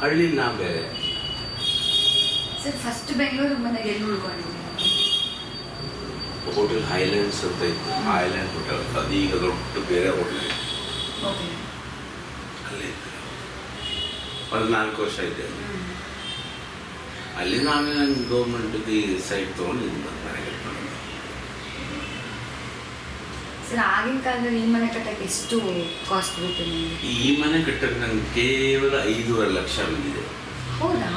ಹಳ್ಳಿ ನಾ ಬೇರೆ. ಸರ್ ಫಸ್ಟ್ ಬೆಂಗಳೂರು ಮನೆಗೆ ಎಲ್ಲಿ ಉಳ್ಕೊಂಡಿದ್ದೀವಿ? ಹೋಟೆಲ್ ಹೈಲ್ಯಾಂಡ್ಸ್ ಅಂತ ಇತ್ತು, ಹೈಲ್ಯಾಂಡ್ ಹೋಟೆಲ್. ಅದೀಗ ದೊಡ್ಡ ಬೇರೆ ಹೋಟೆಲ್ ಓಕೆ. ಅಲ್ಲೇ ಇತ್ತು. ಒಂದು 4 ವರ್ಷ ಇದ್ದೆ ಅಲ್ಲಿ. ಆಮೇಲೆ ನಾನು ಗೌರ್ಮೆಂಟ್ಗೆ ಸೈಟ್ ತೊಗೊಂಡು ಇದು ಮನೆ ಕಟ್ಕೊಂಡು. ಸರ್ ಆಗಿನ ಕಾಲದಲ್ಲಿ ಈ ಮನೆ ಕಟ್ಟಕ್ಕೆ ಎಷ್ಟು ಕಾಸ್ಟ್ ಬೇಕು ನಿಮಗೆ? ಈ ಮನೆ ಕಟ್ಟಕ್ಕೆ ನನಗೆ ಕೇವಲ 5.5 ಲಕ್ಷ ಬಂದಿದೆ. ಹೌದಾ?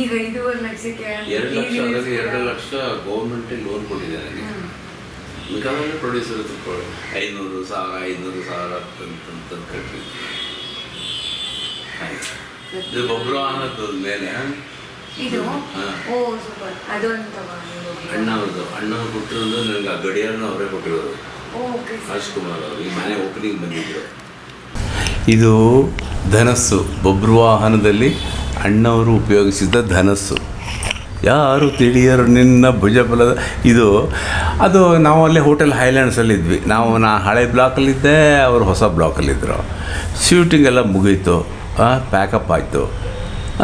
ಈಗ 5.5 ಲಕ್ಷಕ್ಕೆ 2 ಲಕ್ಷ, ಅದರಲ್ಲಿ 2 ಲಕ್ಷ ಗೌರ್ಮೆಂಟೇ ಲೋನ್ ಕೊಟ್ಟಿದೆ ನನಗೆ. ಮಿಕ್ಕಾವೆಲ್ಲ ಪ್ರೊಡ್ಯೂಸರ್ ತಗೊಳ್ಳಿ 500,000 ಅಂತ ಕಟ್ಟಿ. ಇದು ಬಬ್ರುವಾಹನದ ಮೇಲೆ ಇದು ಓ ಸೂಪರ್. ಅದೊಂದು ಅಣ್ಣವ್ರು ಕೊಟ್ಟಿರೋದು ನನಗೆ. ಆ ಗಡಿಯಾರನ ಅವರೇ ಕೊಟ್ಟಿರೋದು, ಓಕೆ. ರಾಜ್ಕುಮಾರ್ ಅವರು ಈ ಮನೆ ಓಪನಿಂಗ್ ಬಂದಿದ್ದರು. ಇದು ಧನಸ್ಸು, ಬಬ್ರುವಾಹನದಲ್ಲಿ ಅಣ್ಣವರು ಉಪಯೋಗಿಸಿದ ಧನಸ್ಸು. ಯಾರು ತಿಳಿಯರು ನಿನ್ನ ಭುಜಬಲದ ಇದು. ಅದು ನಾವು ಅಲ್ಲೇ ಹೋಟೆಲ್ ಹೈಲ್ಯಾಂಡ್ಸಲ್ಲಿ ಇದ್ವಿ. ನಾ ಹಳೆ ಬ್ಲಾಕಲ್ಲಿದ್ದೆ, ಅವರು ಹೊಸ ಬ್ಲಾಕಲ್ಲಿದ್ದರು. ಶೂಟಿಂಗ್ ಎಲ್ಲ ಮುಗೀತು, ಪ್ಯಾಕಪ್ ಆಯಿತು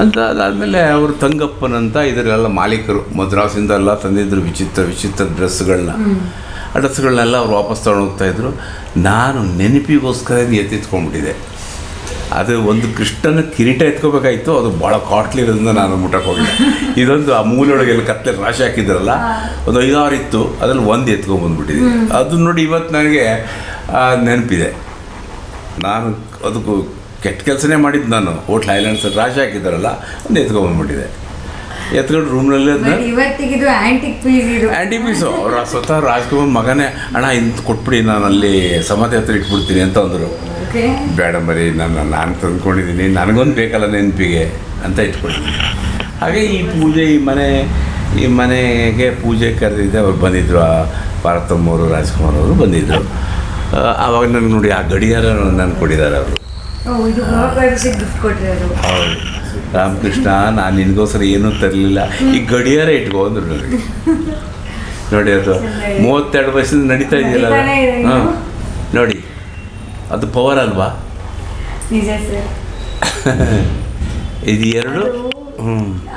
ಅಂತ. ಅದಾದಮೇಲೆ ಅವರು ತಂಗಪ್ಪನಂತ ಇದರೆಲ್ಲ ಮಾಲೀಕರು ಮದ್ರಾಸಿಂದ ಎಲ್ಲ ತಂದಿದ್ದರು ವಿಚಿತ್ರ ಡ್ರೆಸ್ಗಳನ್ನ. ಆ ಡ್ರೆಸ್ಗಳನ್ನೆಲ್ಲ ಅವ್ರು ವಾಪಸ್ ತೊಗೊಂಡು ಹೋಗ್ತಾಯಿದ್ರು. ನಾನು ನೆನಪಿಗೋಸ್ಕರ ಎತ್ತಿತ್ಕೊಂಡ್ಬಿಟ್ಟಿದೆ. ಅದು ಒಂದು ಕೃಷ್ಣನ ಕಿರೀಟ ಎತ್ಕೋಬೇಕಾಯಿತು, ಅದು ಭಾಳ ಕಾಸ್ಟ್ಲಿ ಇರೋದ್ರಿಂದ ನಾನು ಮುಟ್ಟಕ್ಕೆ ಹೋಗಿದ್ದೆ. ಇದೊಂದು ಆ ಮೂಲೆಯೊಳಗೆಲ್ಲ ಕತ್ತಲೆ ರಾಶಿ ಹಾಕಿದ್ರಲ್ಲ, ಒಂದು 5-6 ಇತ್ತು, ಅದರಲ್ಲಿ ಒಂದು ಎತ್ಕೊಂಡ್ಬಂದ್ಬಿಟ್ಟಿದೆ. ಅದು ನೋಡಿ ಇವತ್ತು ನನಗೆ ನೆನಪಿದೆ. ನಾನು ಅದಕ್ಕೂ ಕೆಟ್ಟ ಕೆಲಸನೇ ಮಾಡಿದ್ದು. ನಾನು ಹೋಟ್ಲ್ ಹೈಲ್ಯಾಂಡ್ಸ್ ರಾಶಿ ಹಾಕಿದ್ದಾರಲ್ಲ, ಒಂದು ಎತ್ಕೊಂಡ್ಬಂದ್ಬಿಟ್ಟಿದೆ. ಎತ್ಕೊಂಡು ರೂಮ್ನಲ್ಲಿ ಇವತ್ತಿಗಿದು ಆ್ಯಂಟಿಕ್ ಪೀಸು. ಅವ್ರು ಸ್ವತಃ ರಾಜ್ಕುಮಾರ್ ಮಗನೇ, ಅಣ್ಣ ಇಂತ ಕೊಟ್ಬಿಡಿ, ನಾನು ಅಲ್ಲಿ ಸಮಾಧಿ ಹತ್ರ ಇಟ್ಬಿಡ್ತೀನಿ ಅಂತ ಅಂದರು. ಬೇಡ ಮರಿ, ನಾನು ತಂದ್ಕೊಂಡಿದ್ದೀನಿ, ನನಗೊಂದು ಬೇಕಲ್ಲ ನೆನಪಿಗೆ ಅಂತ ಇಟ್ಕೊಂಡಿದ್ದೀನಿ. ಹಾಗೆ ಈ ಪೂಜೆ, ಈ ಮನೆಗೆ ಪೂಜೆ ಕರೆದಿದ್ದೆ. ಅವ್ರು ಬಂದಿದ್ದರು, ಪಾರ್ವತಮ್ಮವರು, ರಾಜ್ಕುಮಾರ್ ಅವರು ಬಂದಿದ್ದರು. ಆವಾಗ ನನಗೆ ನೋಡಿ ಆ ಗಡಿಯಾರ ನಾನು ಕೊಟ್ಟಿದ್ದಾರೆ ಅವರು. ಹೌದು, ರಾಮಕೃಷ್ಣ, ನಾನು ನಿನಗೋಸ್ಕರ ಏನೂ ತರಲಿಲ್ಲ, ಈ ಗಡಿಯಾರ ಇಟ್ಕೊ ಅಂದರು ನನಗೆ. ನೋಡಿ, ಅದು 32 ವರ್ಷದಿಂದ ನಡೀತಾ ಇದೆಯಲ್ಲ. ಹಾಂ ನೋಡಿ, ಅದು ಪವರ್ ಅಲ್ವಾ? ಇದು 2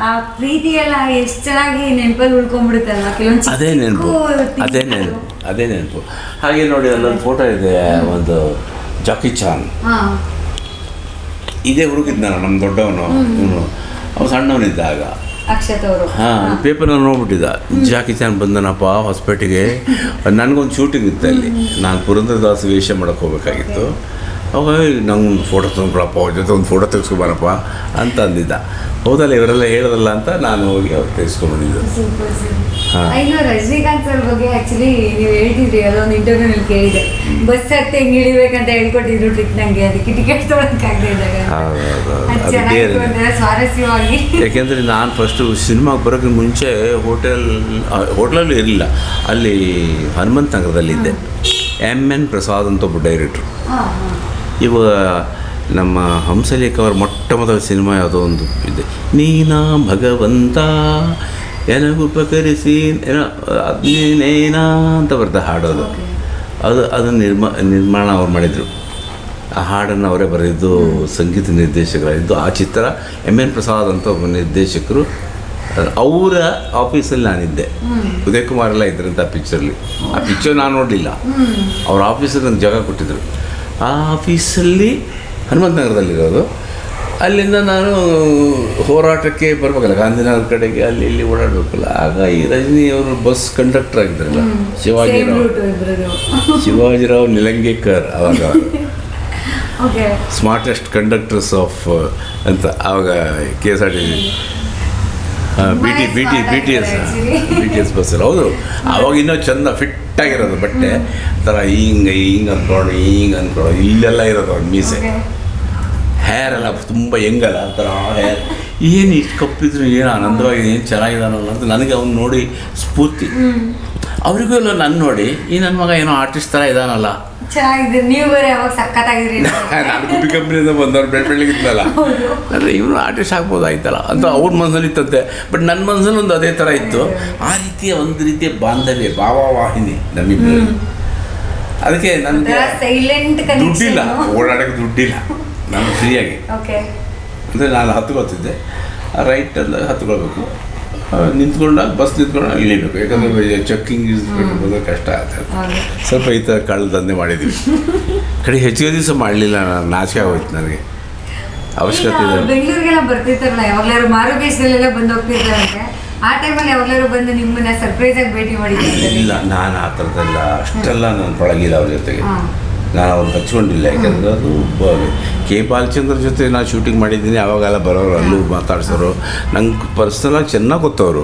ಆ ಪ್ರೀತಿ ಎಲ್ಲ ಎಷ್ಟು ಚೆನ್ನಾಗಿ ನೆನಪಲ್ಲಿ ಉಳ್ಕೊಂಡ್ಬಿಡುತ್ತಲ್ವ ಕೆಲವೊಂದು. ಅದೇ ನೆನಪು. ಹಾಗೆ ನೋಡಿ, ಅಲ್ಲೊಂದು ಫೋಟೋ ಇದೆ, ಒಂದು ಜಾಕಿ ಚಾನ್. ಇದೇ ಹುಡುಗಿದ್ ನಾನು, ನಮ್ಮ ದೊಡ್ಡವನು, ಅವನು ಸಣ್ಣವನಿದ್ದಾಗ. ಹಾಂ, ಪೇಪರ್ನಲ್ಲಿ ನೋಡ್ಬಿಟ್ಟಿದ್ದ, ಜಾಕಿ ಚಾನ್ ಬಂದನಪ್ಪ ಹೊಸಪೇಟೆಗೆ. ನನಗೊಂದು ಶೂಟಿಂಗ್ ಇತ್ತು ಅಲ್ಲಿ, ನಾನು ಪುರಂದರದಾಸ್ ವೇಷ ಮಾಡೋಕ್ಕೆ ಹೋಗ್ಬೇಕಾಗಿತ್ತು. ಅವಾಗ ನಂಗೊಂದು ಫೋಟೋ ತಂದ್ಕೊಳಪ್ಪ, ಅವ್ರ ಜೊತೆ ಒಂದು ಫೋಟೋ ತೆಗೆಸ್ಕೊಬಾರಪ್ಪ ಅಂತ ಅಂದಿದ್ದ. ಹೌದಲ್ಲ, ಇವರೆಲ್ಲ ಹೇಳೋದಲ್ಲ ಅಂತ ನಾನು ಹೋಗಿ ಅವ್ರು ತೆಗೆಸ್ಕೊಂಡ್ಬಂದಿದ್ದು. ಇನ್ನು ರಜನಿಕಾಂತ್ ಅವ್ರ ಬಗ್ಗೆ ಆ್ಯಕ್ಚುಲಿ ನೀವು ಹೇಳ್ತಿದ್ರಿ, ಅದೊಂದು ಇಂಟರ್ವ್ಯೂನಲ್ಲಿ ಕೇಳಿದೆ. ಬಸ್ ಹತ್ತಿ ಹೆಂಗೆ ಇಳಿಬೇಕಂತ ಹೇಳ್ಕೊಟ್ಟಿದ್ರು ಟ್ರಿಕ್ ನನಗೆ, ಅದಕ್ಕೆ ಟಿಕೆಟ್ ತೊಗೊಳಕ್ಕಾಗದೆ ಇದ್ದಾಗ. ಸ್ವಾರಸ್ಯವಾಗಿ, ಯಾಕೆಂದರೆ ನಾನು ಫಸ್ಟು ಸಿನಿಮಾಗೆ ಬರೋಕ್ಕೆ ಮುಂಚೆ ಹೋಟ್ಲಲ್ಲೂ ಇರಲಿಲ್ಲ. ಅಲ್ಲಿ ಹನುಮಂತ ನಗರದಲ್ಲಿದ್ದೆ. MN ಪ್ರಸಾದ್ ಅಂತ ಒಬ್ಬ ಡೈರೆಕ್ಟ್ರು. ಇವಾಗ ನಮ್ಮ ಹಂಸಲೇಖ ಅವರ ಮೊಟ್ಟ ಮೊದಲ ಸಿನಿಮಾ ಯಾವುದೋ ಒಂದು ಇದೆ, ನೀನಾ ಭಗವಂತ ಎನಗುಪಕರಿಸಿ ಅಗ್ನೇನ ಅಂತ ಬರ್ತಾ ಹಾಡೋದು. ಅದನ್ನು ನಿರ್ಮಾಣ ಅವ್ರು ಮಾಡಿದರು. ಆ ಹಾಡನ್ನು ಅವರೇ ಬರೆದಿದ್ದು, ಸಂಗೀತ ನಿರ್ದೇಶಕರಾಗಿದ್ದು. ಆ ಚಿತ್ರ MN ಪ್ರಸಾದ್ ಅಂತ ಒಬ್ಬ ನಿರ್ದೇಶಕರು, ಅವರ ಆಫೀಸಲ್ಲಿ ನಾನಿದ್ದೆ. ಉದಯ್ ಕುಮಾರ್ ಎಲ್ಲ ಇದ್ರಂತ ಆ ಪಿಕ್ಚರ್ಲಿ. ಆ ಪಿಕ್ಚರ್ ನಾನು ನೋಡಲಿಲ್ಲ, ಅವ್ರ ಆಫೀಸಲ್ಲಿ ನನಗೆ ಜಾಗ ಕೊಟ್ಟಿದ್ದರು. ಆ ಆಫೀಸಲ್ಲಿ ಹನುಮಂತ ನಗರದಲ್ಲಿರೋದು. ಅಲ್ಲಿಂದ ನಾನು ಹೋರಾಟಕ್ಕೆ ಬರಬೇಕಲ್ಲ, ಗಾಂಧಿನಗರ ಕಡೆಗೆ ಅಲ್ಲಿ ಇಲ್ಲಿ ಓಡಾಡಬೇಕಲ್ಲ. ಆಗ ಈ ರಜನಿ ಅವರು ಬಸ್ ಕಂಡಕ್ಟರ್ ಆಗಿದ್ರಲ್ಲ, ಶಿವಾಜಿರಾವ್ ನಿಲಂಗೇಕರ್. ಆವಾಗ ಸ್ಮಾರ್ಟೆಸ್ಟ್ ಕಂಡಕ್ಟರ್ಸ್ ಆಫ್ ಅಂತ ಆವಾಗ KSRTC ಬಿ ಟಿ ಎಸ್ ಬಸ್ಸಲ್ಲಿ. ಹೌದು, ಆವಾಗ ಇನ್ನೂ ಚೆಂದ ಫಿಟ್ಟಾಗಿರೋದು ಬಟ್ಟೆ ಥರ, ಹಿಂಗೆ ಅನ್ಕೊಳ್ಳೋ ಇಲ್ಲೆಲ್ಲ ಇರೋದು ಅವ್ರ ಮೀಸೆ. ಹೇರ್ ಎಲ್ಲ ತುಂಬ ಹೆಂಗಲ್ಲ ಆ ಥರ ಹೇರ್. ಏನು ಇಷ್ಟು ಕಪ್ಪಿದ್ರು ಏನು ಆನಂದವಾಗಿ, ಏನು ಚೆನ್ನಾಗಿದ್ದಾನಲ್ಲ ಅಂತ ನನಗೆ ಅವ್ನು ನೋಡಿ ಸ್ಫೂರ್ತಿ. ಅವರಿಗೂ ಎಲ್ಲ ನನ್ನ ನೋಡಿ, ಈ ನನ್ನ ಮಗ ಏನೋ ಆರ್ಟಿಸ್ಟ್ ಥರ ಇದ್ದಾನಲ್ಲ, ಚೆನ್ನಾಗಿದೆ. ನೀವು ಬೇರೆ ಯಾವಾಗ ಸಕ್ಕತ್ತಾಗಿದ್ರಿ. ನಾನು ಗುಬ್ಬಿ ಕಂಪ್ನಿಯಿಂದ ಬಂದವ್ರು ಬೆಳಗ್ಗಿದ್ನಲ್ಲ, ಅಂದರೆ ಇವನು ಆರ್ಟಿಸ್ಟ್ ಆಗ್ಬೋದಾಯ್ತಲ್ಲ ಅಂತ ಅವ್ರ ಮನಸ್ಸಲ್ಲಿ ಇತ್ತಂತೆ. ಬಟ್ ನನ್ನ ಮನಸ್ಸಲ್ಲಿ ಒಂದು ಅದೇ ಥರ ಇತ್ತು. ಆ ರೀತಿಯ ಒಂದು ರೀತಿಯ ಬಾಂಧವ್ಯ, ಭಾವವಾಹಿನಿ ನಮ್ಮಿಬ್ಬರು. ಅದಕ್ಕೆ ನನಗೆ ದುಡ್ಡಿಲ್ಲ, ಓಡಾಡೋಕ್ಕೆ ದುಡ್ಡಿಲ್ಲ. ನಾನು ಫ್ರೀಯಾಗಿ. ಓಕೆ. ಅಂದರೆ ನಾನು ಹತ್ಕೋತಿದ್ದೆ, ರೈಟಲ್ಲಿ ಹತ್ಕೊಳ್ಬೇಕು, ನಿಂತ್ಕೊಂಡಾಗ ಬಸ್ ನಿಂತ್ಕೊಂಡಾಗ ಇಳಿಬೇಕು. ಯಾಕಂದರೆ ಚೆಕ್ಕಿಂಗ್ ಇಸ್ಬೇಕು ಬಂದರೆ ಕಷ್ಟ ಆಗ್ತದೆ. ಸ್ವಲ್ಪ ಈ ಥರ ಕಳ್ಳ ದಂಧೆ ಮಾಡಿದ್ದೀವಿ. ಕಡೆ ಹೆಚ್ಚಿಗೆ ದಿವಸ ಮಾಡಲಿಲ್ಲ, ನಾನು ನಾಚಿಕೆ ಆಗೋಯ್ತು ನನಗೆ. ಅವಶ್ಯಕತೆ ಇದೆ. ಬೆಂಗಳೂರಿಗೆಲ್ಲ ಬರ್ತಿರ್ತಾರಲ್ಲ, ಯಾವಾಗಲಾರು ಮಾರುಕೇಶದಲ್ಲೆಲ್ಲ ಬಂದು ಹೋಗ್ತಿರ್ತಾರಂತೆ. ಆ ಟೈಮಲ್ಲಿ ಯಾವಾಗಲಾರು ಬಂದು ನಿಮ್ಮನ್ನ ಸರ್ಪ್ರೈಸಾಗಿ ಭೇಟಿ ಮಾಡಿದ್ದಾರೆ? ಇಲ್ಲ, ನಾನು ಆ ಥರದ್ದೆಲ್ಲ ಅಷ್ಟೆಲ್ಲ ನಾನು ಪಳಗಿಲ್ಲ ಅವ್ರ ಜೊತೆಗೆ. ನಾನು ಅವ್ರು ಹಚ್ಕೊಂಡಿಲ್ಲ. ಯಾಕೆಂದರೆ ಅದು ಕೆ ಬಾಲಚಂದ್ರ ಜೊತೆ ನಾನು ಶೂಟಿಂಗ್ ಮಾಡಿದ್ದೀನಿ. ಆವಾಗೆಲ್ಲ ಬರೋರು, ಅಲ್ಲೂ ಮಾತಾಡ್ಸೋರು, ನಂಗೆ ಪರ್ಸ್ನಲಾಗಿ ಚೆನ್ನಾಗಿ ಗೊತ್ತವರು.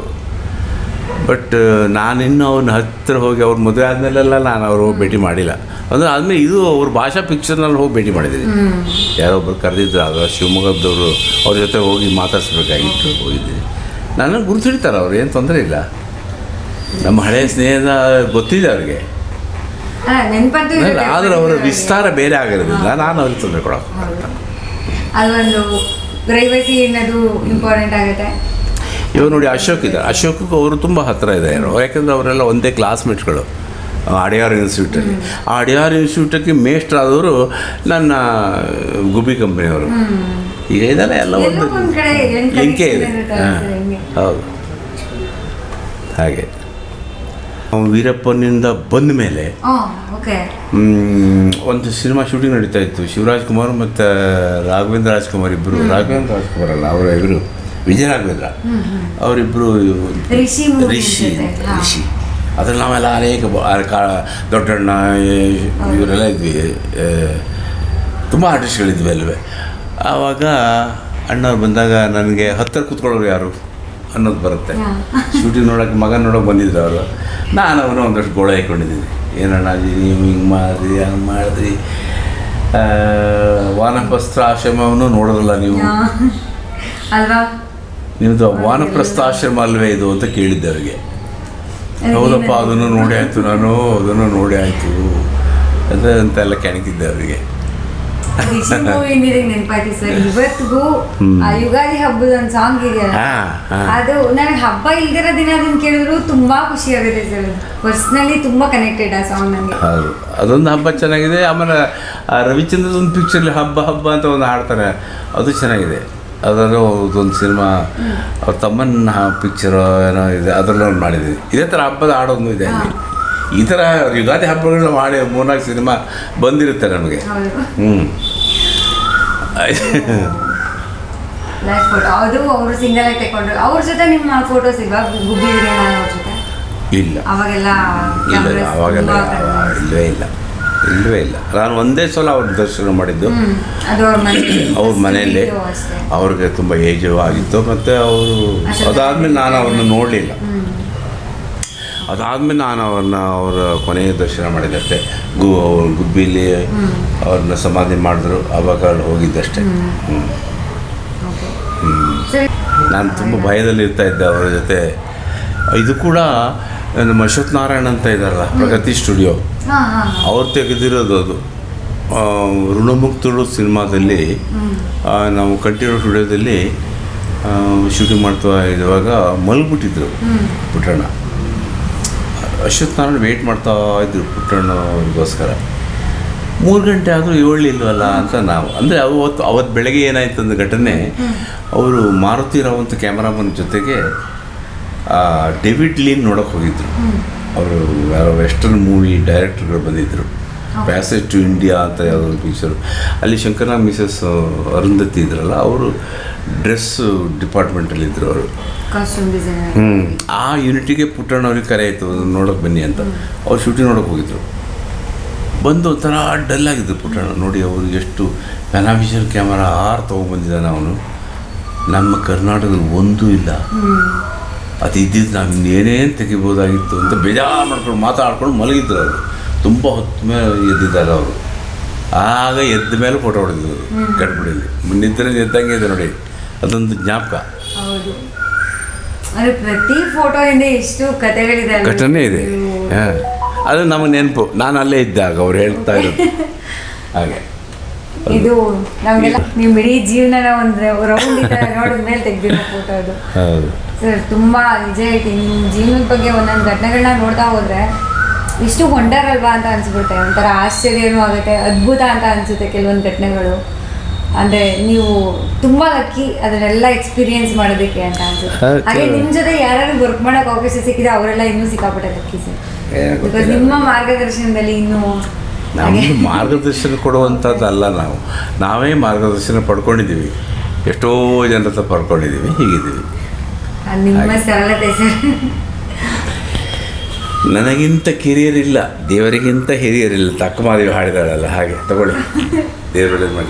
ಬಟ್ ನಾನಿನ್ನು ಅವ್ನ ಹತ್ತಿರ ಹೋಗಿ ಅವ್ರ ಮದುವೆ ಆದಮೇಲೆಲ್ಲ ನಾನು ಅವರು ಭೇಟಿ ಮಾಡಿಲ್ಲ. ಅಂದರೆ ಆದಮೇಲೆ ಇದು ಅವ್ರ ಭಾಷಾ ಪಿಕ್ಚರ್ನಲ್ಲಿ ಹೋಗಿ ಭೇಟಿ ಮಾಡಿದ್ದೀನಿ. ಯಾರೊಬ್ಬರು ಕರೆದಿದ್ರು, ಆಗ ಶಿವಮೊಗ್ಗದವರು, ಅವ್ರ ಜೊತೆ ಹೋಗಿ ಮಾತಾಡ್ಸ್ಬೇಕಾಗಿತ್ತು, ಹೋಗಿದ್ದೀನಿ. ನನಗೆ ಗುರುತಿಡ್ತಾರೆ ಅವ್ರು, ಏನು ತೊಂದರೆ ಇಲ್ಲ. ನಮ್ಮ ಹಳೆಯ ಸ್ನೇಹದ ಗೊತ್ತಿದೆ ಅವ್ರಿಗೆ. ಆದ್ರೆ ಅವರ ವಿಸ್ತಾರ ಬೇರೆ ಆಗಿರೋದಿಲ್ಲ, ನಾನು ಅವ್ರಿಗೆ ತೊಂದರೆ ಕೊಡೋದು. ಅದೊಂದು ಪ್ರೈವಸಿ ಅನ್ನೋದು ಇಂಪಾರ್ಟೆಂಟ್ ಆಗುತ್ತೆ. ಇವಾಗ ನೋಡಿ, ಅಶೋಕ್ ಇದ್ದಾರೆ. ಅಶೋಕ್ಗೂ ಅವರು ತುಂಬ ಹತ್ತಿರ ಇದೆ. ಯಾಕೆಂದರೆ ಅವರೆಲ್ಲ ಒಂದೇ ಕ್ಲಾಸ್ಮೇಟ್ಗಳು ಅಡಿಯಾರ್ ಇನ್ಸ್ಟಿಟ್ಯೂಟಲ್ಲಿ. ಆ ಅಡಿಯಾರ್ ಇನ್ಸ್ಟಿಟ್ಯೂಟಕ್ಕೆ ಮೇಷ್ಟ್ರಾದವರು ನನ್ನ ಗುಬ್ಬಿ ಕಂಪ್ನಿಯವರು. ಈಗ ಇದೆಲ್ಲ ಎಲ್ಲ ಒಂದು ಲಿಂಕೇ ಇದೆ. ಹೌದು, ಹಾಗೆ. ವೀರಪ್ಪನಿಂದ ಬಂದ ಮೇಲೆ ಒಂದು ಸಿನಿಮಾ ಶೂಟಿಂಗ್ ನಡೀತಾ ಇತ್ತು. ಶಿವರಾಜ್ ಕುಮಾರ್ ಮತ್ತು ರಾಘವೇಂದ್ರ ರಾಜ್ಕುಮಾರ್ ಇಬ್ಬರು. ರಾಘವೇಂದ್ರ ರಾಜ್ಕುಮಾರ್ ಅಲ್ಲ, ಅವರ ಇಬ್ಬರು ವಿಜಯ ರಾಘವೇಂದ್ರ ಅವರಿಬ್ಬರು ರಿಷಿ. ಅದ್ರಲ್ಲಿ ನಾವೆಲ್ಲ ಅನೇಕ ದೊಡ್ಡಣ್ಣ ಇವರೆಲ್ಲ ಇದ್ವಿ, ತುಂಬ ಆರ್ಟಿಸ್ಟ್ಗಳಿದ್ವಿ ಅಲ್ವೇ. ಆವಾಗ ಅಣ್ಣವ್ರು ಬಂದಾಗ ನನಗೆ ಹತ್ತಿರ ಕೂತ್ಕೊಳ್ಳೋರು ಯಾರು ಅನ್ನೋದು ಬರುತ್ತೆ. ಶೂಟಿಂಗ್ ನೋಡೋಕ್ಕೆ, ಮಗನ ನೋಡೋಕೆ ಬಂದಿದ್ರು ಅವರು. ನಾನು ಅವನು ಒಂದಷ್ಟು ಗೋಳ ಹಾಕ್ಕೊಂಡಿದ್ದೀನಿ. ಏನಣ್ಣ ನೀವು ಹಿಂಗೆ ಮಾಡಿದ್ರಿ, ಹಂಗೆ ಮಾಡಿದ್ರಿ, ವಾನಪ್ರಸ್ಥಾಶ್ರಮವನ್ನು ನೋಡೋದಲ್ಲ ನೀವು, ನಿಮ್ಮದು ವಾನಪ್ರಸ್ಥಾಶ್ರಮ ಅಲ್ವೇ ಇದು ಅಂತ ಕೇಳಿದ್ದೆ ಅವರಿಗೆ. ಹೌದಪ್ಪ, ಅದನ್ನು ನೋಡಿ ಆಯಿತು, ನಾನು ಅದನ್ನು ನೋಡಿ ಆಯಿತು ಅಂತೆಲ್ಲ ಕೆಣಕಿದ್ದೆ ಅವರಿಗೆ. ನೆನಪಾಯ್ತು ಸರ್, ಇವತ್ತಿಗೂ ಯುಗಾದಿ ಹಬ್ಬದ ಒಂದು ಸಾಂಗ್ ಇದೆಯಲ್ಲ, ಅದು ನನಗೆ ಹಬ್ಬ ಇಲ್ದಿರೋ ದಿನ ಅದನ್ನ ಕೇಳಿದ್ರು ತುಂಬಾ ಖುಷಿ ಆಗುತ್ತೆ ಸರ್. ಪರ್ಸ್ನಲಿ ತುಂಬಾ ಕನೆಕ್ಟೆಡ್ ಆ ಸಾಂಗ್ ನನಗೆ. ಹೌದು, ಅದೊಂದು ಹಬ್ಬ ಚೆನ್ನಾಗಿದೆ. ಆಮೇಲೆ ರವಿಚಂದ್ರದ ಒಂದು ಪಿಕ್ಚರ್ಲಿ ಹಬ್ಬ ಹಬ್ಬ ಅಂತ ಒಂದು ಹಾಡ್ತಾರೆ, ಅದು ಚೆನ್ನಾಗಿದೆ. ಅದರಲ್ಲೂ ಒಂದು ಸಿನಿಮಾ ಅವ್ರ ತಮ್ಮನ ಪಿಕ್ಚರು ಏನೋ ಇದೆ, ಅದರಲ್ಲೂ ಒಂದು ಮಾಡಿದ್ದೀವಿ. ಇದೇ ಥರ ಹಬ್ಬದ ಹಾಡೋದು ಇದೆ ಅಲ್ಲಿ. ಈ ಥರ ಯುಗಾದಿ ಹಬ್ಬಗಳನ್ನ ಮಾಡಿ 3-4 ಸಿನಿಮಾ ಬಂದಿರುತ್ತೆ ನಮಗೆ. ಅದು ಅವರು ಸಿಂಗಲ್ ಆಗಿ ತಗೊಂಡ್ರು. ಅವ್ರ ಜೊತೆ ನಿಮ್ಮ ಫೋಟೋಸ್ ಇಲ್ವಾ? ಗುಬ್ಬಿ ವೀರಣ್ಣ ಅವ್ರ ಜೊತೆ ಇಲ್ಲ, ಅವಾಗೆಲ್ಲ ಇಲ್ಲವೇ ಇಲ್ಲ. ನಾನು ಒಂದೇ ಸಲ ಅವ್ರ ದರ್ಶನ ಮಾಡಿದ್ದು ಅವ್ರ ಮನೆಯಲ್ಲಿ. ಅವ್ರಿಗೆ ತುಂಬ ಏಜು ಆಗಿತ್ತು. ಮತ್ತು ಅವರು ಅದಾದಮೇಲೆ ನಾನು ಅವ್ರನ್ನ ನೋಡಲಿಲ್ಲ. ಅದಾದಮೇಲೆ ನಾನು ಅವರ ಕೊನೆಯ ದರ್ಶನ ಮಾಡಿದ್ದಷ್ಟೇ. ಗುಬ್ಬಿಲಿ ಅವ್ರನ್ನ ಸಮಾಧಿ ಮಾಡಿದ್ರು, ಆವಾಗ ಹೋಗಿದ್ದಷ್ಟೇ. ನಾನು ತುಂಬ ಭಯದಲ್ಲಿ ಇದ್ದೆ ಅವರ ಜೊತೆ. ಇದು ಕೂಡ ನಮ್ಮ ಅಶ್ವಥ್ ನಾರಾಯಣ್ ಅಂತ ಇದ್ದಾರಲ್ಲ, ಪ್ರಗತಿ ಸ್ಟುಡಿಯೋ, ಅವ್ರು ತೆಗೆದಿರೋದು ಅದು. ಋಣಮುಕ್ತಳು ಸಿನಿಮಾದಲ್ಲಿ ನಾವು ಕಂಠೀರವ ಸ್ಟುಡಿಯೋದಲ್ಲಿ ಶೂಟಿಂಗ್ ಮಾಡ್ತಾ ಇರುವಾಗ ಮಲಗಿಬಿಟ್ಟಿದ್ರು ಪುಟ್ಟಣ್ಣ. ಅಶ್ವಥ್ ನಾರಾಯಣ್ ವೆಯ್ಟ್ ಮಾಡ್ತಾ ಇದ್ರು ಪುಟ್ಟಣ್ಣ ಅವ್ರಿಗೋಸ್ಕರ. 3 ಗಂಟೆ ಆದರೂ ಏಳಲಿಲ್ವಲ್ಲ ಅಂತ ನಾವು. ಅಂದರೆ ಅವತ್ತು ಬೆಳಗ್ಗೆ ಏನಾಯ್ತು ಅಂದ ಘಟನೆ, ಅವರು ಮಾರುತಿ ರಾವ್ ಅಂತ ಕ್ಯಾಮ್ರಾಮನ್ ಜೊತೆಗೆ ಡೇವಿಡ್ ಲೀನ್ ನೋಡೋಕೆ ಹೋಗಿದ್ರು. ಅವರು ಯಾರೋ ವೆಸ್ಟರ್ನ್ ಮೂವಿ ಡೈರೆಕ್ಟರ್ಗಳು ಬಂದಿದ್ದರು. ಪ್ಯಾಸೇಜ್ ಟು ಇಂಡಿಯಾ ಅಂತ ಯಾವುದೊಂದು ಪಿಕ್ಚರು. ಅಲ್ಲಿ ಶಂಕರನಾಗ್ ಮಿಸಸ್ ಅರುಂಧತಿ ಇದ್ರಲ್ಲ, ಅವರು ಡ್ರೆಸ್ ಡಿಪಾರ್ಟ್ಮೆಂಟಲ್ಲಿದ್ದರು ಅವರು. ಆ ಯೂನಿಟಿಗೆ ಪುಟ್ಟಣ್ಣವ್ರಿಗೆ ಕರೆ ಆಯಿತು, ನೋಡೋಕೆ ಬನ್ನಿ ಅಂತ. ಅವ್ರು ಶೂಟಿಂಗ್ ನೋಡೋಕೆ ಹೋಗಿದ್ರು. ಬಂದು ಒಂಥರ ಡಲ್ಲಾಗಿದ್ರು ಪುಟ್ಟಣ್ಣ. ನೋಡಿ ಅವರು ಎಷ್ಟು ಪ್ಯಾನಾವಿಷನ್ ಕ್ಯಾಮರಾ 6 ತೊಗೊಂಡ್ಬಂದಿದ್ದಾನೆ ಅವನು. ನಮ್ಮ ಕರ್ನಾಟಕದಲ್ಲಿ ಒಂದೂ ಇಲ್ಲ. ಅದು ಇದ್ದಿದ್ದು ನಾವು ಇನ್ನೇನೇನು ತೆಗಿಬೋದಾಗಿತ್ತು ಅಂತ ಬೇಜಾರು ಮಾಡ್ಕೊಂಡು ಮಾತಾಡ್ಕೊಂಡು ಮಲಗಿದ್ರು ಅವರು. ತುಂಬ ಹೊತ್ತು ಮೇಲೆ ಎದ್ದಿದ್ದಾರೆ ಅವರು. ಆಗ ಎದ್ದ ಮೇಲೆ ಫೋಟೋ ಹೊಡೆದಿದ್ರು ಗಡ್ಬಿಡಿಯಲ್ಲಿ. ನಿದ್ರೆ ಎದ್ದಂಗೆ ಇದೆ ನೋಡಿ, ಅದೊಂದು ಜ್ಞಾಪಕ. ಪ್ರತಿ ಫೋಟೋಯಿಂದ ಎಷ್ಟು ಕಥೆಗಳಿದೆ, ಘಟನೆ ಇದೆ. ಅದು ನಮಗೆ ನೆನಪು. ನಾನು ಅಲ್ಲೇ ಇದ್ದಾಗ ಅವ್ರು ಹೇಳ್ತಾ ಇರೋದು ಹಾಗೆ. ಇದು ನಮಗೆಲ್ಲ ನಿಮ್ಮ ಇಡೀ ಜೀವನ ಒಂದು ರೌಂಡ್ ನೋಡಿದ ಮೇಲೆ ತೆಗೆದಿರೋ ಫೋಟೋ ಅದು. ಹೌದು ಸರ್, ತುಂಬ ನಿಜ ಹೇಳ್ತೀನಿ. ನಿಮ್ಮ ಜೀವನದ ಬಗ್ಗೆ ಒಂದೊಂದು ಘಟನೆಗಳನ್ನ ನೋಡ್ತಾ ಹೋದರೆ ಇಷ್ಟು ವಂಡರ್ ಅಲ್ವಾ ಅಂತ ಅನ್ಸ್ಬಿಡುತ್ತೆ. ಒಂಥರ ಆಶ್ಚರ್ಯನೂ ಆಗುತ್ತೆ, ಅದ್ಭುತ ಅಂತ ಅನಿಸುತ್ತೆ ಕೆಲವೊಂದು ಘಟನೆಗಳು. ಅಂದ್ರೆ ನೀವು ತುಂಬಾ ಲಕ್ಕಿ ಅದನ್ನೆಲ್ಲ ಎಕ್ಸ್ಪೀರಿಯನ್ಸ್ ಮಾಡೋದಕ್ಕೆ ಅಂತ ಅನ್ಸುತ್ತೆ. Okay. ಹಾಗೆ ನಿಮ್ ಜೊತೆ ಯಾರು ವರ್ಕ್ ಮಾಡಕ್ ಅವಕಾಶ ಸಿಕ್ಕಿದೆ ಅವರೆಲ್ಲ ಇನ್ನೂ ಸಿಕ್ಕಾಪಟ್ಟೆ ಲಕ್ಕಿ ಸರ್. ಬಿಕಾಸ್ ನಿಮ್ಮ ಮಾರ್ಗದರ್ಶನದಲ್ಲಿ ಇನ್ನೂ ನಮ್ಮದು ಮಾರ್ಗದರ್ಶನ ಕೊಡುವಂಥದ್ದಲ್ಲ, ನಾವೇ ಮಾರ್ಗದರ್ಶನ ಪಡ್ಕೊಂಡಿದ್ದೀವಿ, ಎಷ್ಟೋ ಜನರ ಹತ್ರ ಪಡ್ಕೊಂಡಿದ್ದೀವಿ, ಹೀಗಿದ್ದೀವಿ. ನಿಮ್ಮ ಸರಳತೆ ಸರ್. ನನಗಿಂತ ಕಿರಿಯರಿಲ್ಲ, ದೇವರಿಗಿಂತ ಹಿರಿಯರಿಲ್ಲ, ತಕ್ಕ ಮಾದೇವಿ ಹಾಡಿದಾಳಲ್ಲ ಹಾಗೆ. ತಗೊಳ್ಳಿ, ದೇವರ ಮಾಡಿ.